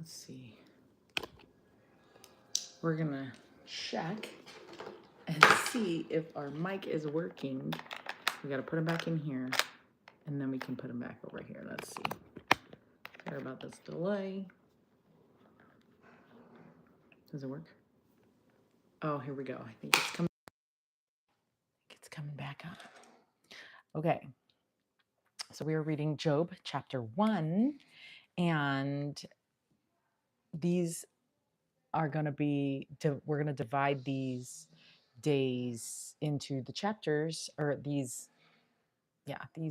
Let's see. We're gonna check and see if our mic is working. We gotta put them back in here, and then we can put them back over here. Let's see. Sorry about this delay. Does it work? Oh, here we go. I think it's coming. Back on. Okay. So we are reading Job chapter 1, and these are going to be, we're going to divide these days into the chapters, or these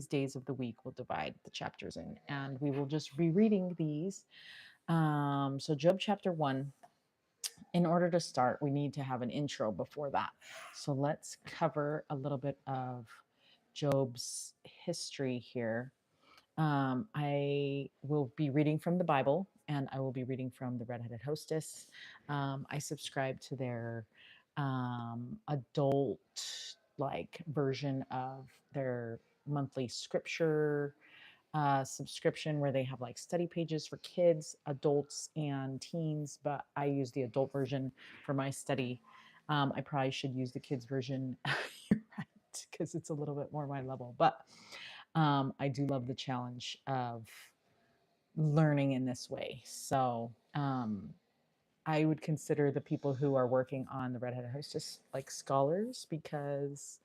days of the week we'll divide the chapters in, and we will just be reading these. So Job chapter 1, in order to start, we need to have an intro before that. So let's cover a little bit of Job's history here. I will be reading from the Bible, and I will be reading from the Redheaded Hostess. I subscribe to their adult version of their monthly scripture subscription, where they have like study pages for kids, adults, and teens, but I use the adult version for my study. I probably should use the kids version. You're right, because it's a little bit more my level, but I do love the challenge of learning in this way. So I would consider the people who are working on the Redheaded Hostess like scholars, because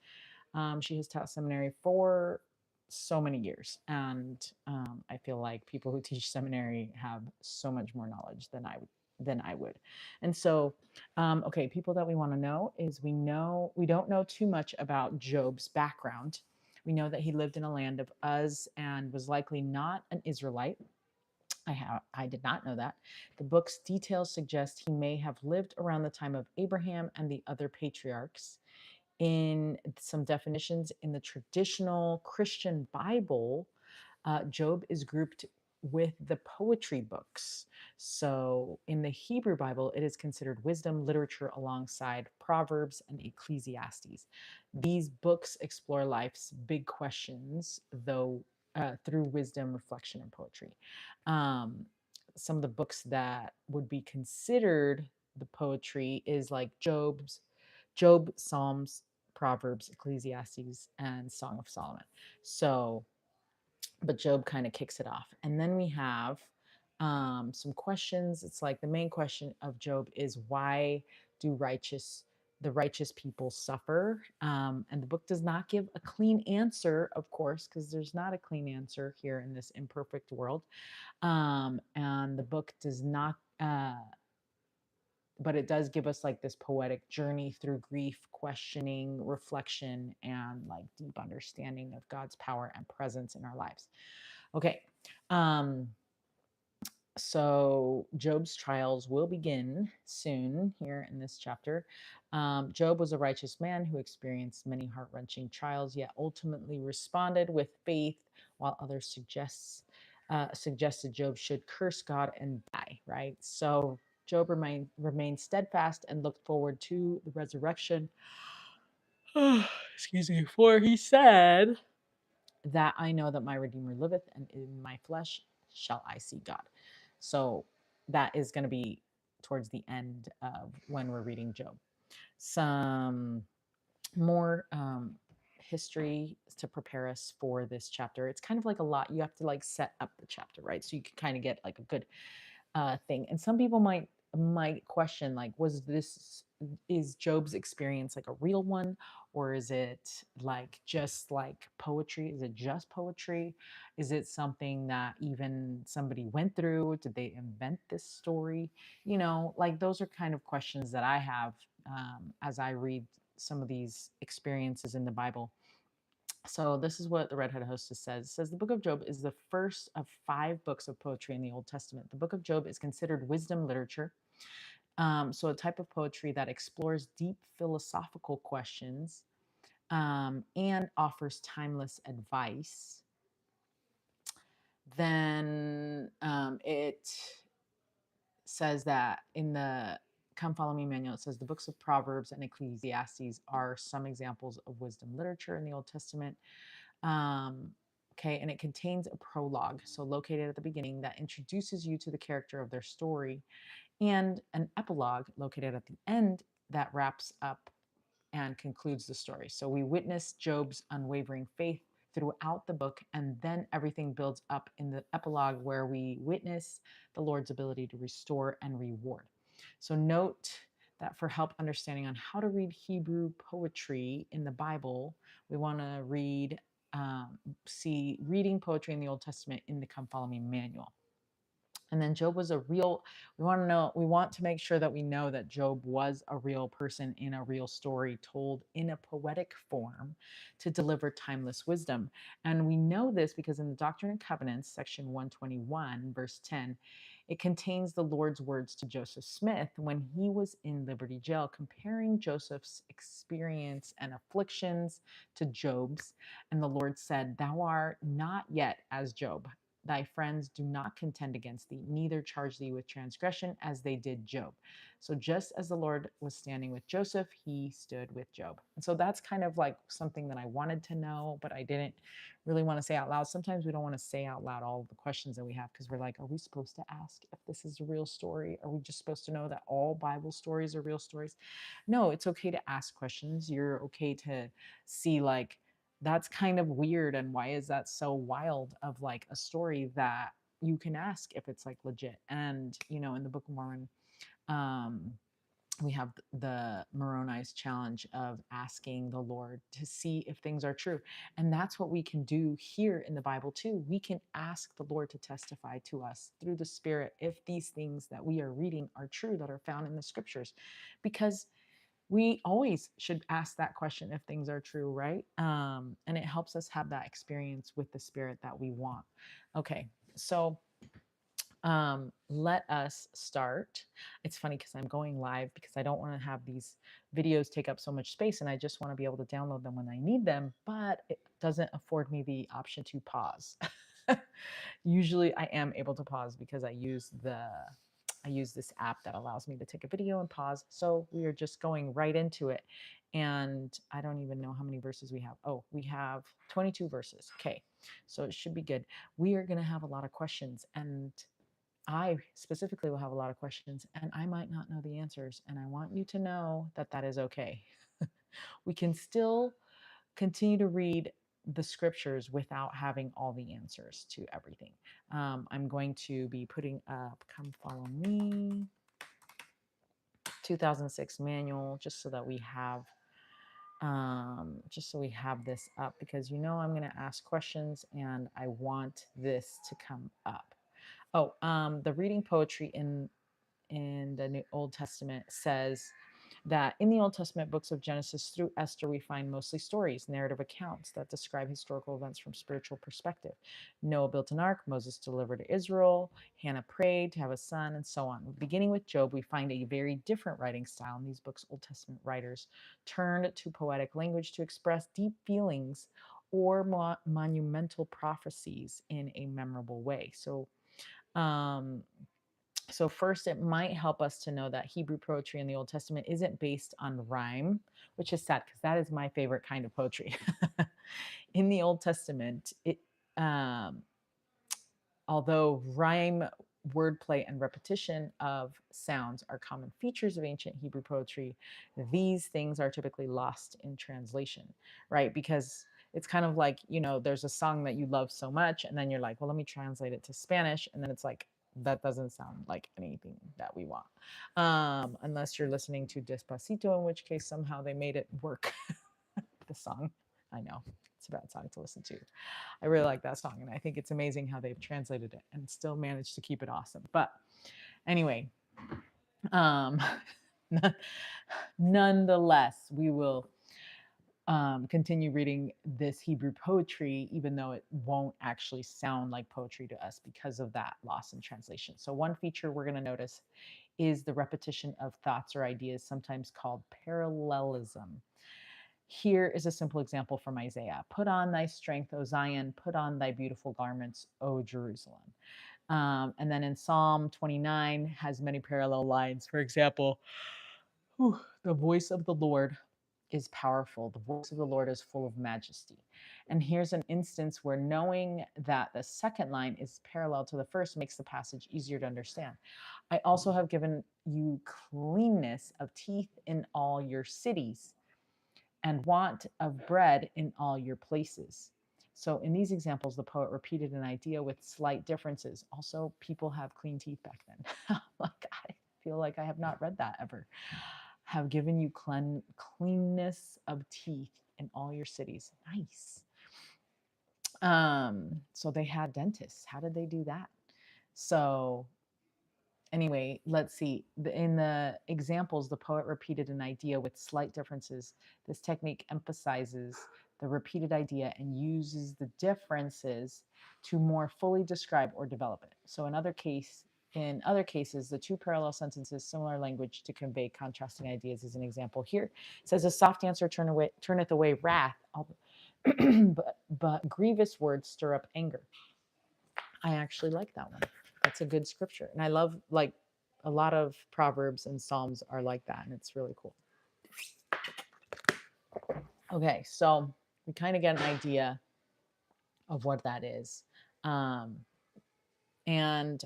she has taught seminary for so many years, and I feel like people who teach seminary have so much more knowledge than I would. And so, okay, people that we want to know is we don't know too much about Job's background. We know that he lived in a land of Uz and was likely not an Israelite. I did not know that. The book's details suggest he may have lived around the time of Abraham and the other patriarchs. In some definitions in the traditional Christian Bible, Job is grouped with the poetry books. So in the Hebrew Bible, it is considered wisdom literature alongside Proverbs and Ecclesiastes. These books explore life's big questions, though through wisdom, reflection, and poetry. Some of the books that would be considered the poetry is like Job, Psalms, Proverbs, Ecclesiastes, and Song of Solomon. So, but Job kind of kicks it off. And then we have some questions. It's like the main question of Job is, why do the righteous people suffer? And the book does not give a clean answer, of course, because there's not a clean answer here in this imperfect world. And the book does not, but it does give us like this poetic journey through grief, questioning, reflection, and like deep understanding of God's power and presence in our lives. Okay. So Job's trials will begin soon here in this chapter. Job was a righteous man who experienced many heart-wrenching trials, yet ultimately responded with faith, while others suggested Job should curse God and die, right? So Job remained steadfast and looked forward to the resurrection. Excuse me. For he said that I know that my Redeemer liveth, and in my flesh shall I see God. So that is going to be towards the end of when we're reading Job. Some more history to prepare us for this chapter. It's kind of like a lot. You have to like set up the chapter, right? So you can kind of get like a good thing. And some people might question, like, is Job's experience like a real one, or is it like just like poetry? Is it just poetry? Is it something that even somebody went through? Did they invent this story? Like those are kind of questions that I have as I read some of these experiences in the Bible. So this is what the Redheaded Hostess says. It says the book of Job is the first of 5 books of poetry in the Old Testament. The book of Job is considered wisdom literature. So a type of poetry that explores deep philosophical questions and offers timeless advice. Then it says that in the Come Follow Me manual, it says the books of Proverbs and Ecclesiastes are some examples of wisdom literature in the Old Testament. Okay, and it contains a prologue, so located at the beginning, that introduces you to the character of their story, and an epilogue located at the end that wraps up and concludes the story. So we witness Job's unwavering faith throughout the book, and then everything builds up in the epilogue where we witness the Lord's ability to restore and reward. So note that for help understanding on how to read Hebrew poetry in the Bible, we want to see reading poetry in the Old Testament in the Come Follow Me manual. And then Job was we want to make sure that we know that Job was a real person in a real story told in a poetic form to deliver timeless wisdom. And we know this because in the Doctrine and Covenants, section 121, verse 10, it contains the Lord's words to Joseph Smith when he was in Liberty Jail, comparing Joseph's experience and afflictions to Job's. And the Lord said, "Thou art not yet as Job. Thy friends do not contend against thee, neither charge thee with transgression as they did Job." So just as the Lord was standing with Joseph, he stood with Job. And so that's kind of like something that I wanted to know, but I didn't really want to say out loud. Sometimes we don't want to say out loud all of the questions that we have because we're like, are we supposed to ask if this is a real story? Are we just supposed to know that all Bible stories are real stories? No, it's okay to ask questions. You're okay to see like, that's kind of weird, and why is that so wild of like a story that you can ask if it's like legit. And in the Book of Mormon, um we have the Moroni's challenge of asking the Lord to see if things are true, and that's what we can do here in the Bible too. We can ask the Lord to testify to us through the Spirit if these things that we are reading are true, that are found in the scriptures, because we always should ask that question if things are true, right? And it helps us have that experience with the Spirit that we want. Okay, so let us start. It's funny because I'm going live because I don't want to have these videos take up so much space, and I just want to be able to download them when I need them, but it doesn't afford me the option to pause. Usually I am able to pause because I use this app that allows me to take a video and pause. So we are just going right into it. And I don't even know how many verses we have. Oh, we have 22 verses. Okay. So it should be good. We are going to have a lot of questions, and I specifically will have a lot of questions, and I might not know the answers. And I want you to know that that is okay. We can still continue to read the scriptures without having all the answers to everything. I'm going to be putting up Come Follow Me 2006 manual just so that we have this up, because I'm going to ask questions and I want this to come up. Oh, the reading poetry in the New Old Testament says that in the Old Testament books of Genesis through Esther, we find mostly stories, narrative accounts that describe historical events from spiritual perspective. Noah built an ark, Moses delivered to Israel, Hannah prayed to have a son, and so on. Beginning with Job, we find a very different writing style. In these books, Old Testament writers turned to poetic language to express deep feelings or monumental prophecies in a memorable way. Um, so first, it might help us to know that Hebrew poetry in the Old Testament isn't based on rhyme, which is sad because that is my favorite kind of poetry. In the Old Testament, um, although rhyme, wordplay, and repetition of sounds are common features of ancient Hebrew poetry, these things are typically lost in translation, right? Because it's kind of like, there's a song that you love so much, and then you're like, well, let me translate it to Spanish. And then it's like, that doesn't sound like anything that we want. Unless you're listening to Despacito, in which case somehow they made it work. The song, I know, it's a bad song to listen to. I really like that song, and I think it's amazing how they've translated it and still managed to keep it awesome. But anyway, um, nonetheless, we will continue reading this Hebrew poetry, even though it won't actually sound like poetry to us because of that loss in translation. So one feature we're going to notice is the repetition of thoughts or ideas, sometimes called parallelism. Here is a simple example from Isaiah. Put on thy strength, O Zion, put on thy beautiful garments, O Jerusalem. And then in Psalm 29 has many parallel lines. For example, the voice of the Lord is powerful. The voice of the Lord is full of majesty. And here's an instance where knowing that the second line is parallel to the first makes the passage easier to understand. I also have given you cleanness of teeth in all your cities, and want of bread in all your places. So in these examples, the poet repeated an idea with slight differences. Also, people have clean teeth back then. Like, I feel like I have not read that ever. Have given you cleanness of teeth in all your cities. Nice. So they had dentists. How did they do that? So anyway, let's see. In the examples, the poet repeated an idea with slight differences. This technique emphasizes the repeated idea and uses the differences to more fully describe or develop it. So in other cases, the two parallel sentences, similar language to convey contrasting ideas is an example. Here it says, a soft answer turneth away wrath, but grievous words stir up anger. I actually like that one. That's a good scripture. And I love, like, a lot of Proverbs and Psalms are like that. And it's really cool. Okay. So we kind of get an idea of what that is. And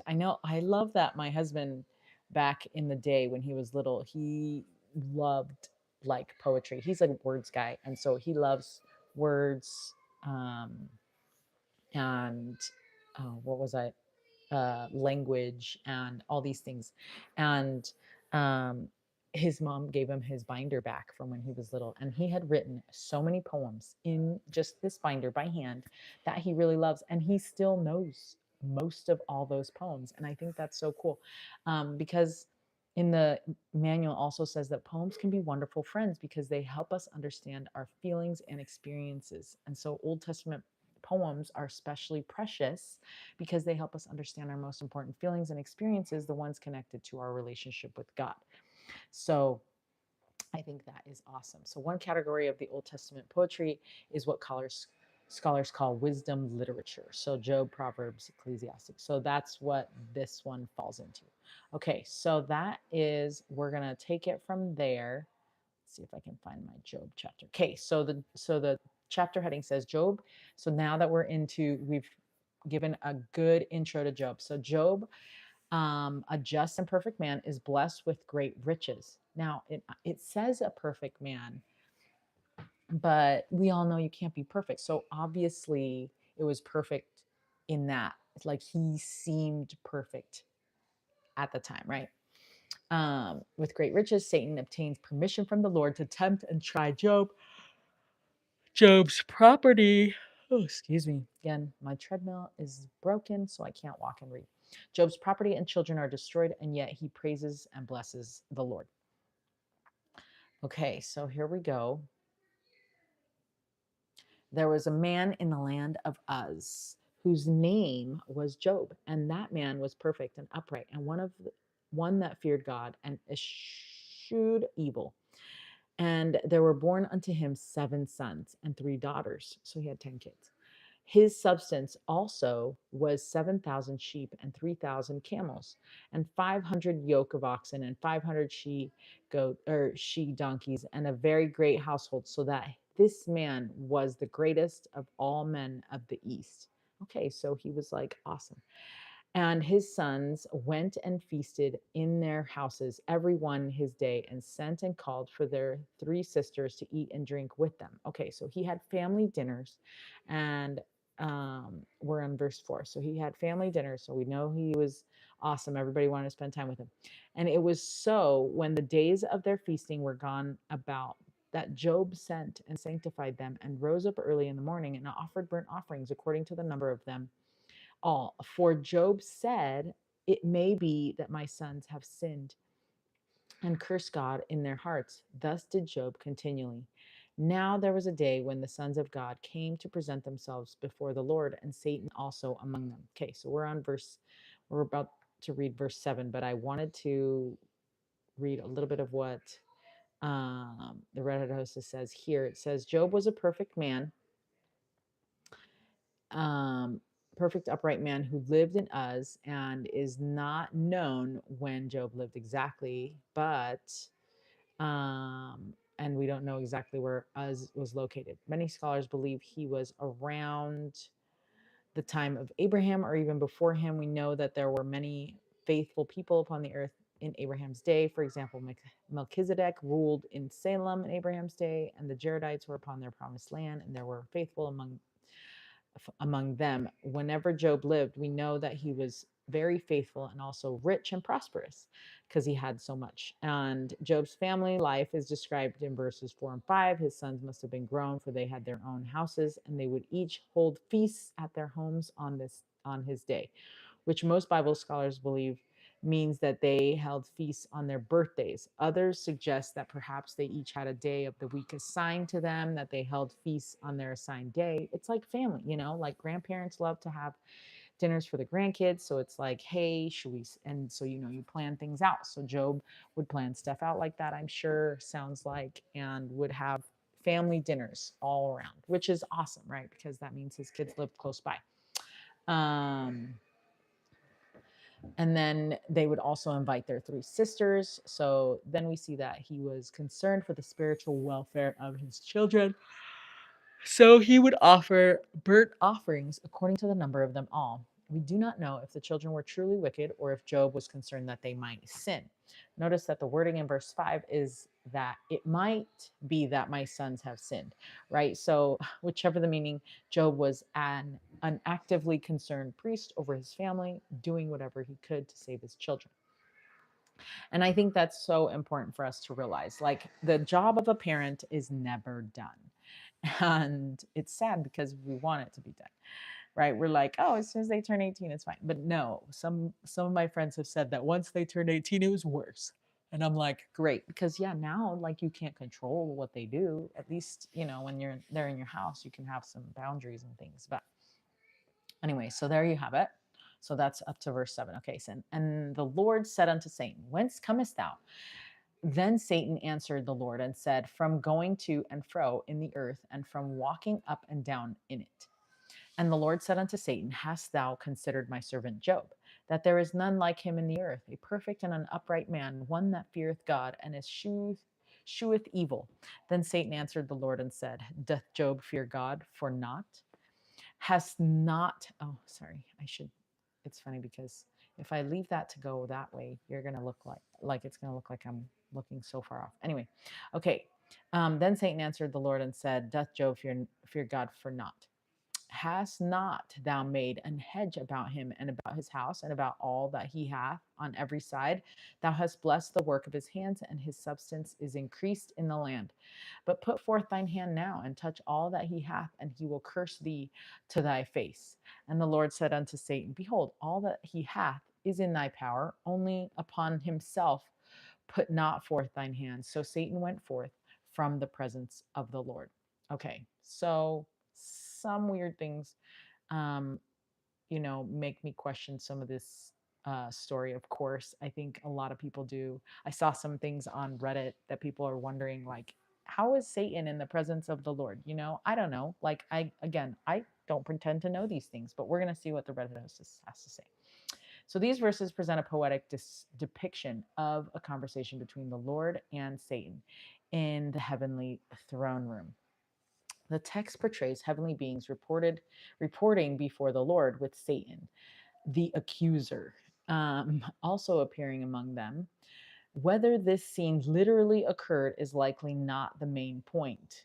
I love that my husband, back in the day when he was little, he loved like poetry. He's a words guy. And so he loves words. And what was I? Language and all these things. And his mom gave him his binder back from when he was little. And he had written so many poems in just this binder by hand that he really loves. And he still knows most of all those poems. And I think that's so cool, because in the manual also says that poems can be wonderful friends because they help us understand our feelings and experiences. And so Old Testament poems are especially precious because they help us understand our most important feelings and experiences, the ones connected to our relationship with God. So I think that is awesome. So one category of the Old Testament poetry is what scholars call wisdom literature. So Job, Proverbs, Ecclesiastes. So that's what this one falls into. Okay, so we're going to take it from there. Let's see if I can find my Job chapter. Okay, so the chapter heading says Job. So now that we've given a good intro to Job. So Job, a just and perfect man, is blessed with great riches. Now it says a perfect man, but we all know you can't be perfect. So obviously it was perfect in that, like, he seemed perfect at the time, right? With great riches, Satan obtains permission from the Lord to tempt and try Job. Job's property. Oh, excuse me. Again, my treadmill is broken, so I can't walk and read. Job's property and children are destroyed, and yet he praises and blesses the Lord. Okay, so here we go. There was a man in the land of Uz whose name was Job, and that man was perfect and upright, and one that feared God and eschewed evil. And there were born unto him 7 sons and 3 daughters. So he had 10 kids. His substance also was 7,000 sheep and 3,000 camels, and 500 yoke of oxen, and 500 she donkeys, and a very great household, so that this man was the greatest of all men of the East. Okay, so he was like awesome. And his sons went and feasted in their houses, every one his day, and sent and called for their 3 sisters to eat and drink with them. Okay, so he had family dinners, and we're in verse 4. So he had family dinners, so we know he was awesome. Everybody wanted to spend time with him. And it was so, when the days of their feasting were gone about, that Job sent and sanctified them, and rose up early in the morning and offered burnt offerings according to the number of them all. For Job said, it may be that my sons have sinned and cursed God in their hearts. Thus did Job continually. Now there was a day when the sons of God came to present themselves before the Lord, and Satan also among them. Okay, so we're about to read verse 7, but I wanted to read a little bit of what the Red Hostess says here. It says, Job was a perfect man, perfect upright man who lived in Uz, and is not known when Job lived exactly, but and we don't know exactly where Uz was located. Many scholars believe he was around the time of Abraham or even before him. We know that there were many faithful people upon the earth in Abraham's day. For example, Melchizedek ruled in Salem in Abraham's day, and the Jaredites were upon their promised land, and there were faithful among them. Whenever Job lived, we know that he was very faithful and also rich and prosperous because he had so much. And Job's family life is described in verses 4 and 5. His sons must have been grown, for they had their own houses, and they would each hold feasts at their homes on his day, which most Bible scholars believe means that they held feasts on their birthdays. Others suggest that perhaps they each had a day of the week assigned to them, that they held feasts on their assigned day. It's like family, like grandparents love to have dinners for the grandkids. So it's like, hey, should we? And so, you plan things out. So Job would plan stuff out like that, I'm sure, sounds like, and would have family dinners all around, which is awesome, right? Because that means his kids lived close by. And then they would also invite their 3 sisters. So then we see that he was concerned for the spiritual welfare of his children. So he would offer burnt offerings according to the number of them all. We do not know if the children were truly wicked or if Job was concerned that they might sin. Notice that the wording in verse 5 is that it might be that my sons have sinned, right? So, whichever the meaning, Job was an actively concerned priest over his family, doing whatever he could to save his children. And I think that's so important for us to realize. Like, the job of a parent is never done. And it's sad because we want it to be done, right? We're like, oh, as soon as they turn 18, it's fine. But no, some of my friends have said that once they turned 18, it was worse. And I'm like, great, because now, like, you can't control what they do. At least, when they're in your house, you can have some boundaries and things. But anyway, so there you have it. So that's up to verse 7. Okay, so, and the Lord said unto Satan, whence comest thou? Then Satan answered the Lord and said, from going to and fro in the earth, and from walking up and down in it. And the Lord said unto Satan, hast thou considered my servant Job, that there is none like him in the earth, a perfect and an upright man, one that feareth God, and sheweth evil? Then Satan answered the Lord and said, doth Job fear God for naught? Hast not, oh, sorry, it's funny because if I leave that to go that way, you're going to look like it's going to look like I'm looking so far off. Anyway, okay. Then Satan answered the Lord and said, doth Job fear God for naught? Hast not thou made an hedge about him and about his house and about all that he hath on every side? Thou hast blessed the work of his hands, and his substance is increased in the land. But put forth thine hand now and touch all that he hath, and he will curse thee to thy face. And the Lord said unto Satan, behold, all that he hath is in thy power, only upon himself put not forth thine hand. So Satan went forth from the presence of the Lord. Okay, so some weird things, make me question some of this story. Of course, I think a lot of people do. I saw some things on Reddit that people are wondering, like, how is Satan in the presence of the Lord? I don't know. Like, I don't pretend to know these things, but we're going to see what the Reddit has to say. So these verses present a poetic depiction of a conversation between the Lord and Satan in the heavenly throne room. The text portrays heavenly beings reporting before the Lord, with Satan, the accuser, also appearing among them. Whether this scene literally occurred is likely not the main point,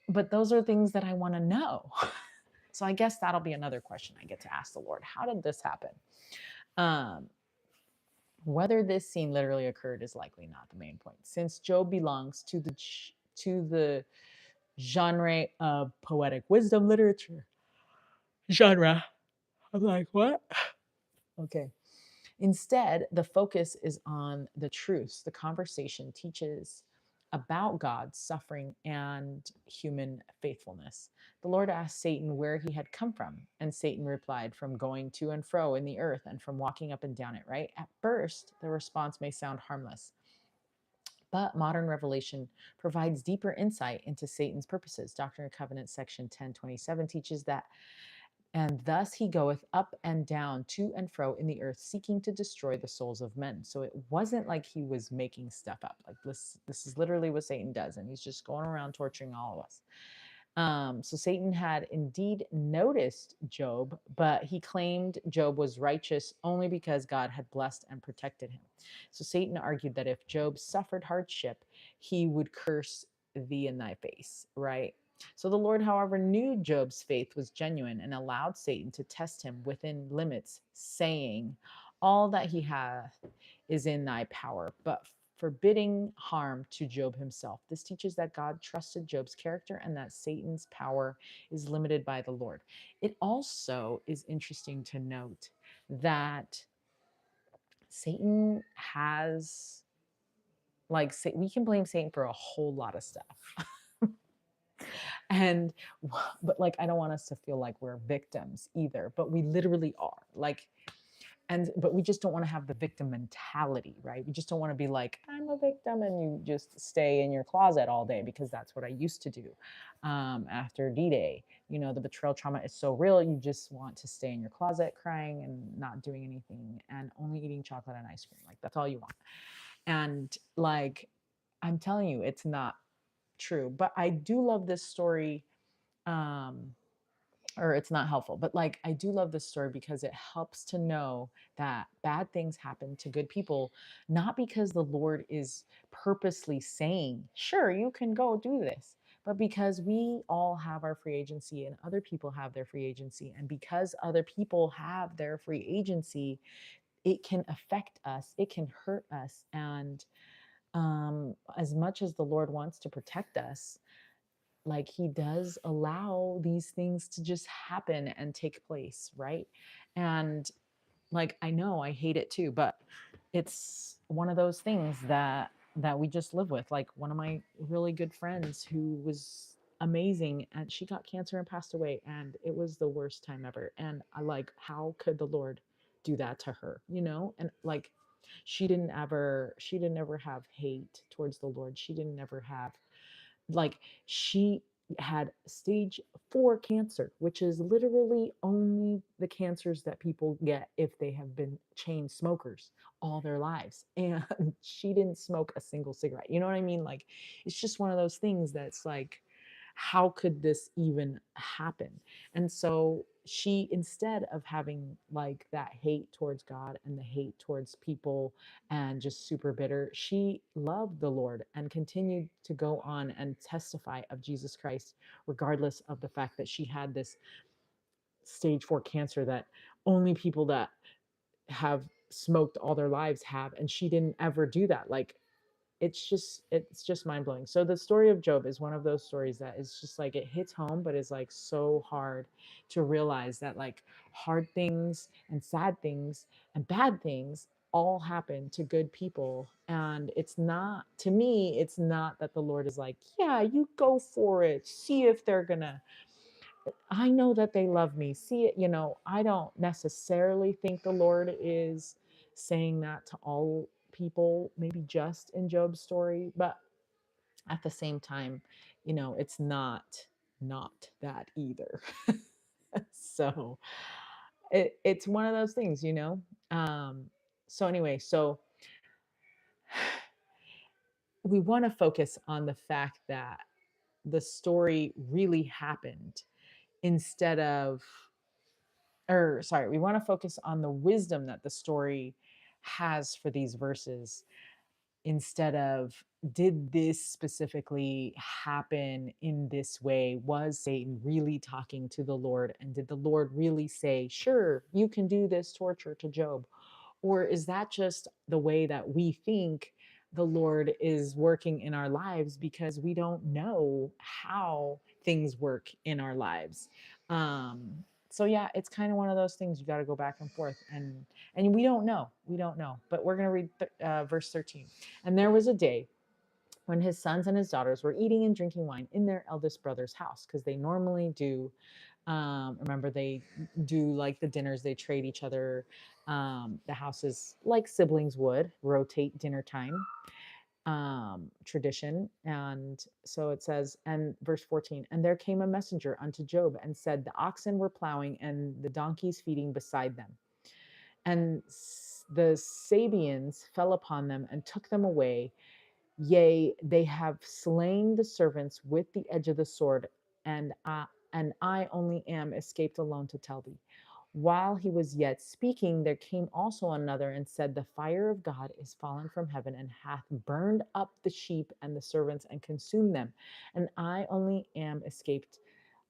but those are things that I want to know. So I guess that'll be another question I get to ask the Lord. How did this happen? Whether this scene literally occurred is likely not the main point, since Job belongs to the genre of poetic wisdom literature. Genre. I'm like, what? Okay. Instead, the focus is on the truths. The conversation teaches about God's suffering and human faithfulness. The Lord asked Satan where he had come from, and Satan replied, from going to and fro in the earth and from walking up and down it, right? At first, the response may sound harmless, but modern revelation provides deeper insight into Satan's purposes. Doctrine and Covenants section 1027 teaches that And thus he goeth up and down to and fro in the earth, seeking to destroy the souls of men. So it wasn't like he was making stuff up. Like this is literally what Satan does, and he's just going around torturing all of us. So Satan had indeed noticed Job, but he claimed Job was righteous only because God had blessed and protected him. So Satan argued that if Job suffered hardship, he would curse thee in thy face, right? So the Lord, however, knew Job's faith was genuine and allowed Satan to test him within limits, saying, all that he hath is in thy power, but forbidding harm to Job himself. This teaches that God trusted Job's character and that Satan's power is limited by the Lord. It also is interesting to note that Satan has, like, we can blame Satan for a whole lot of stuff. And, but like, I don't want us to feel like we're victims either, but we literally are. Like, but we just don't want to have the victim mentality, right? We just don't want to be like, I'm a victim, and you just stay in your closet all day, because that's what I used to do after D-Day. You know, the betrayal trauma is so real. You just want to stay in your closet crying and not doing anything and only eating chocolate and ice cream. Like, that's all you want. And like, I'm telling you, it's not true. But I do love this story. Or it's not helpful, but like, I do love this story because it helps to know that bad things happen to good people, not because the Lord is purposely saying, sure, you can go do this, but because we all have our free agency and other people have their free agency. And because other people have their free agency, it can affect us, it can hurt us. And as much as the Lord wants to protect us, like, he does allow these things to just happen and take place, right? And like, I know I hate it too, but it's one of those things that we just live with. Like, one of my really good friends who was amazing, and she got cancer and passed away, and it was the worst time ever. And I, like, how could the Lord do that to her, you know? And like, she didn't ever have hate towards the Lord. She didn't ever have, like, she had stage 4 cancer, which is literally only the cancers that people get if they have been chain smokers all their lives. And she didn't smoke a single cigarette. You know what I mean? Like, it's just one of those things that's like, how could this even happen? And so she, instead of having like that hate towards God and the hate towards people and just super bitter, she loved the Lord and continued to go on and testify of Jesus Christ, regardless of the fact that she had this stage 4 cancer that only people that have smoked all their lives have. And she didn't ever do that. Like, it's just mind blowing. So the story of Job is one of those stories that is just like, it hits home, but is like so hard to realize that like hard things and sad things and bad things all happen to good people. And it's not, to me, it's not that the Lord is like, yeah, you go for it, see if they're gonna, I know that they love me, see it. I don't necessarily think the Lord is saying that to all people, maybe just in Job's story, but at the same time, it's not that either. So it's one of those things. So anyway, so we want to focus on the fact that the story really happened, instead of, or sorry, we want to focus on the wisdom that the story has for these verses, instead of, did this specifically happen in this way? Was Satan really talking to the Lord? And did the Lord really say, sure, you can do this torture to Job? Or is that just the way that we think the Lord is working in our lives, because we don't know how things work in our lives? So yeah, it's kind of one of those things. You got to go back and forth, and we don't know. But we're going to read verse 13. And there was a day when his sons and his daughters were eating and drinking wine in their eldest brother's house, because they normally do. Remember, they do like the dinners, they trade each other the houses, like siblings would rotate dinner time. tradition. And so it says, and verse 14, and there came a messenger unto Job and said, the oxen were plowing and the donkeys feeding beside them. And the Sabians fell upon them and took them away. Yea, they have slain the servants with the edge of the sword, and I only am escaped alone to tell thee. While he was yet speaking, there came also another and said, the fire of God is fallen from heaven and hath burned up the sheep and the servants and consumed them. And I only am escaped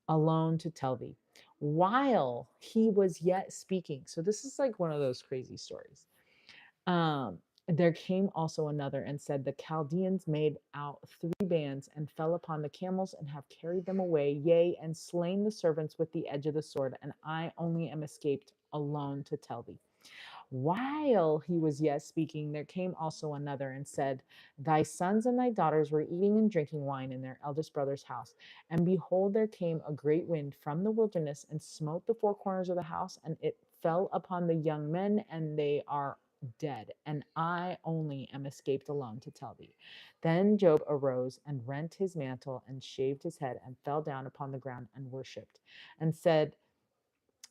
alone to tell thee. While he was yet speaking. So this is like one of those crazy stories. Um, there came also another and said, the Chaldeans made out 3 bands and fell upon the camels and have carried them away, yea, and slain the servants with the edge of the sword, and I only am escaped alone to tell thee. While he was yet speaking, there came also another and said, thy sons and thy daughters were eating and drinking wine in their eldest brother's house. And behold, there came a great wind from the wilderness and smote the 4 corners of the house, and it fell upon the young men, and they are dead. And I only am escaped alone to tell thee. Then Job arose and rent his mantle and shaved his head and fell down upon the ground and worshipped and said,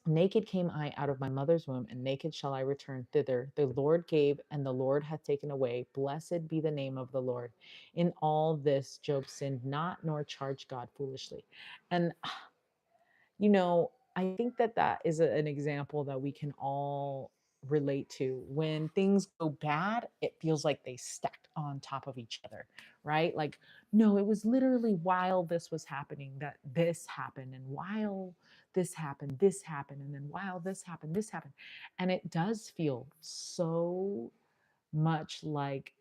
naked came I out of my mother's womb, and naked shall I return thither. The Lord gave, and the Lord hath taken away. Blessed be the name of the Lord. In all this, Job sinned not, nor charged God foolishly. And, I think that that is an example that we can all relate to. When things go bad, it feels like they stacked on top of each other, right? Like, no, it was literally while this was happening that this happened, and while this happened, and then while this happened, this happened. And it does feel so much like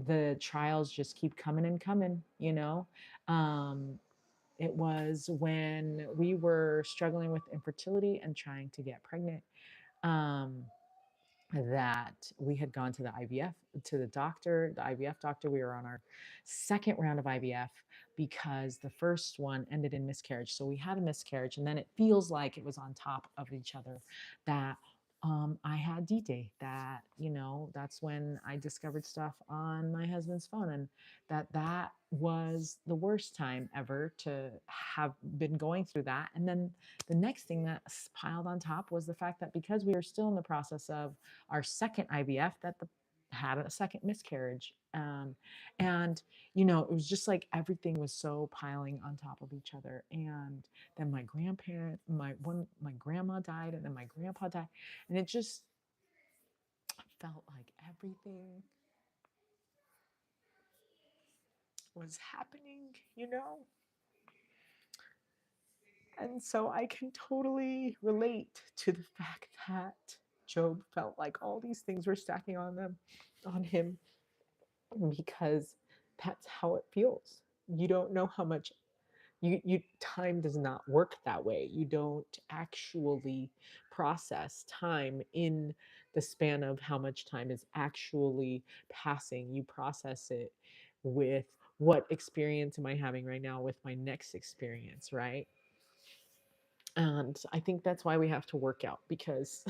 the trials just keep coming and coming. Um, it was when we were struggling with infertility and trying to get pregnant. Um, that we had gone to the IVF, to the doctor, the IVF doctor. We were on our second round of IVF because the first one ended in miscarriage. So we had a miscarriage, and then it feels like it was on top of each other. That I had D-Day. That's when I discovered stuff on my husband's phone, and that was the worst time ever to have been going through that. And then the next thing that piled on top was the fact that because we were still in the process of our second IVF, had a second miscarriage. And it was just like everything was so piling on top of each other. And then my grandma died, and then my grandpa died, and it just felt like everything was happening. And so I can totally relate to the fact that Job felt like all these things were stacking on him, because that's how it feels. You don't know how much you time does not work that way. You don't actually process time in the span of how much time is actually passing. You process it with, what experience am I having right now with my next experience, right? And I think that's why we have to work out, because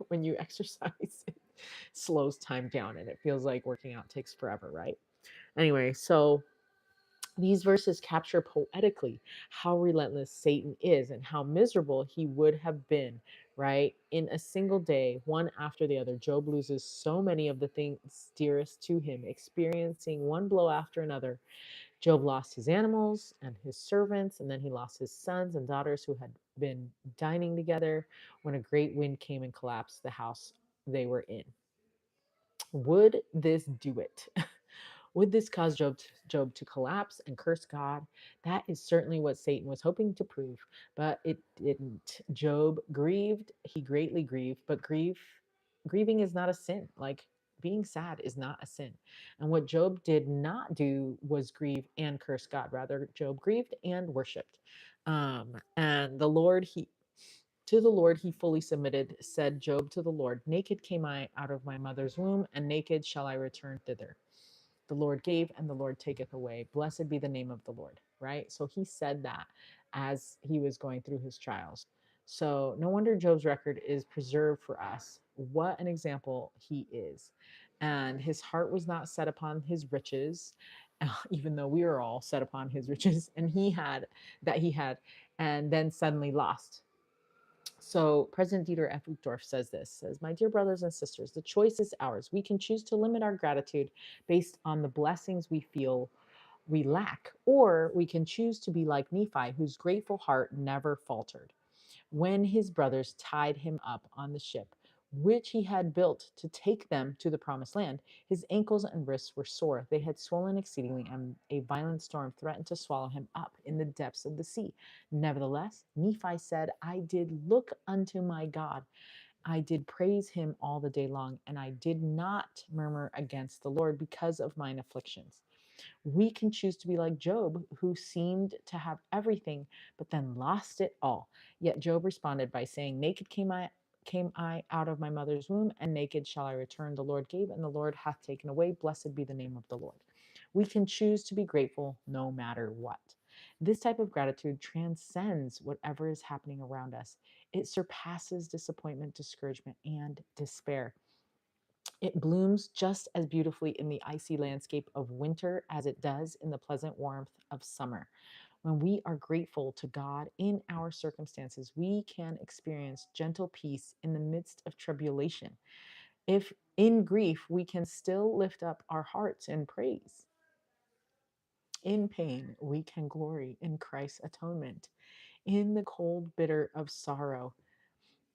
when you exercise, it slows time down, and it feels like working out takes forever, right? Anyway, so these verses capture poetically how relentless Satan is and how miserable he would have been, right? In a single day, one after the other, Job loses so many of the things dearest to him, experiencing one blow after another. Job lost his animals and his servants, and then he lost his sons and daughters who had been dining together when a great wind came and collapsed the house they were in. Would this do it? Would this cause Job to collapse and curse God? That is certainly what Satan was hoping to prove, but it didn't. Job grieved, he greatly grieved, but grieving is not a sin. Like, being sad is not a sin. And what Job did not do was grieve and curse God. Rather, Job grieved and worshiped. And to the Lord he fully submitted. Said Job to the Lord, naked came I out of my mother's womb, and naked shall I return thither. The Lord gave, and the Lord taketh away. Blessed be the name of the Lord, right? So he said that as he was going through his trials. So no wonder Job's record is preserved for us. What an example he is. and his heart was not set upon his riches, even though we were all set upon his riches, and he had, and then suddenly lost. So President Dieter F. Uchtdorf says, my dear brothers and sisters, the choice is ours. We can choose to limit our gratitude based on the blessings we feel we lack, or we can choose to be like Nephi, whose grateful heart never faltered. When his brothers tied him up on the ship, which he had built to take them to the promised land, his ankles and wrists were sore. They had swollen exceedingly, and a violent storm threatened to swallow him up in the depths of the sea. Nevertheless, Nephi said, I did look unto my God. I did praise him all the day long, and I did not murmur against the Lord because of mine afflictions. We can choose to be like Job, who seemed to have everything, but then lost it all. Yet Job responded by saying, naked came I out of my mother's womb, and naked shall I return. The Lord gave, and the Lord hath taken away. Blessed be the name of the Lord. We can choose to be grateful no matter what. This type of gratitude transcends whatever is happening around us. It surpasses disappointment, discouragement, and despair. It blooms just as beautifully in the icy landscape of winter as it does in the pleasant warmth of summer. When we are grateful to God in our circumstances, we can experience gentle peace in the midst of tribulation. If in grief, we can still lift up our hearts in praise. In pain, we can glory in Christ's atonement. In the cold bitter of sorrow,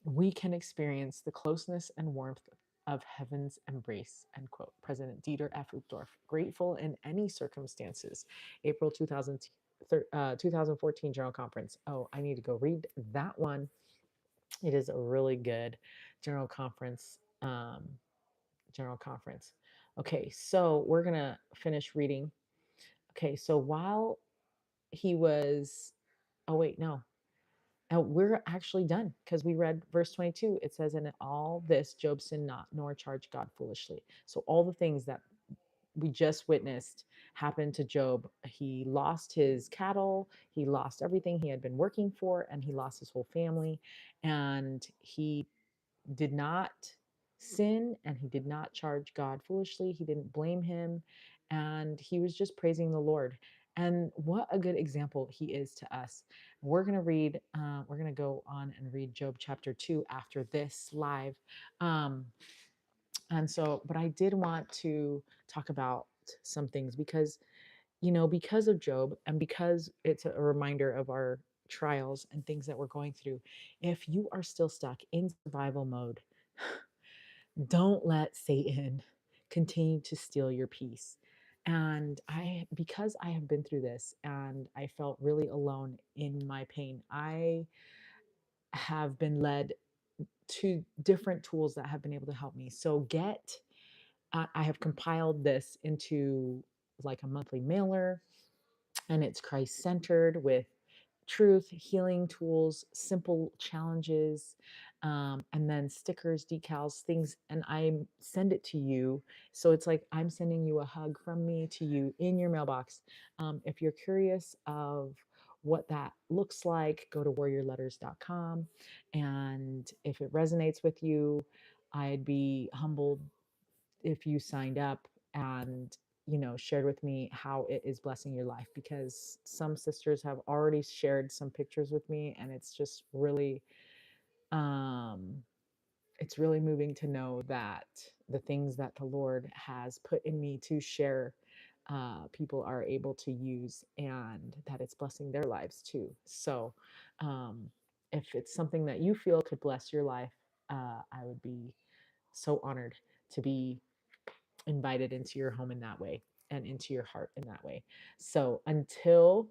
we can experience the closeness and warmth of heaven's embrace, end quote. President Dieter F. Uchtdorf, grateful in any circumstances, April 2014 General Conference. Oh, I need to go read that one. It is a really good General Conference. General Conference. Okay, so we're going to finish reading. Okay, so while he was, oh, wait, no, we're actually done because we read verse 22. It says, and in all this, Job sinned not, nor charged God foolishly. So all the things that we just witnessed happened to Job. He lost his cattle, he lost everything he had been working for, and he lost his whole family. And he did not sin, and he did not charge God foolishly. He didn't blame him, and he was just praising the Lord. And what a good example he is to us. We're going to read, we're going to go on and read Job chapter 2 after this live. Um, and so, but I did want to talk about some things because, because of Job and because it's a reminder of our trials and things that we're going through. If you are still stuck in survival mode, don't let Satan continue to steal your peace. And because I have been through this and I felt really alone in my pain, I have been led to different tools that have been able to help me. So I have compiled this into like a monthly mailer, and it's Christ centered with truth, healing tools, simple challenges, and then stickers, decals, things. And I send it to you. So it's like I'm sending you a hug from me to you in your mailbox. If you're curious of what that looks like, go to warriorletters.com. And if it resonates with you, I'd be humbled if you signed up and shared with me how it is blessing your life, because some sisters have already shared some pictures with me, and it's just really um it's really moving to know that the things that the Lord has put in me to share, people are able to use, and that it's blessing their lives too. So if it's something that you feel could bless your life, I would be so honored to be invited into your home in that way and into your heart in that way. So until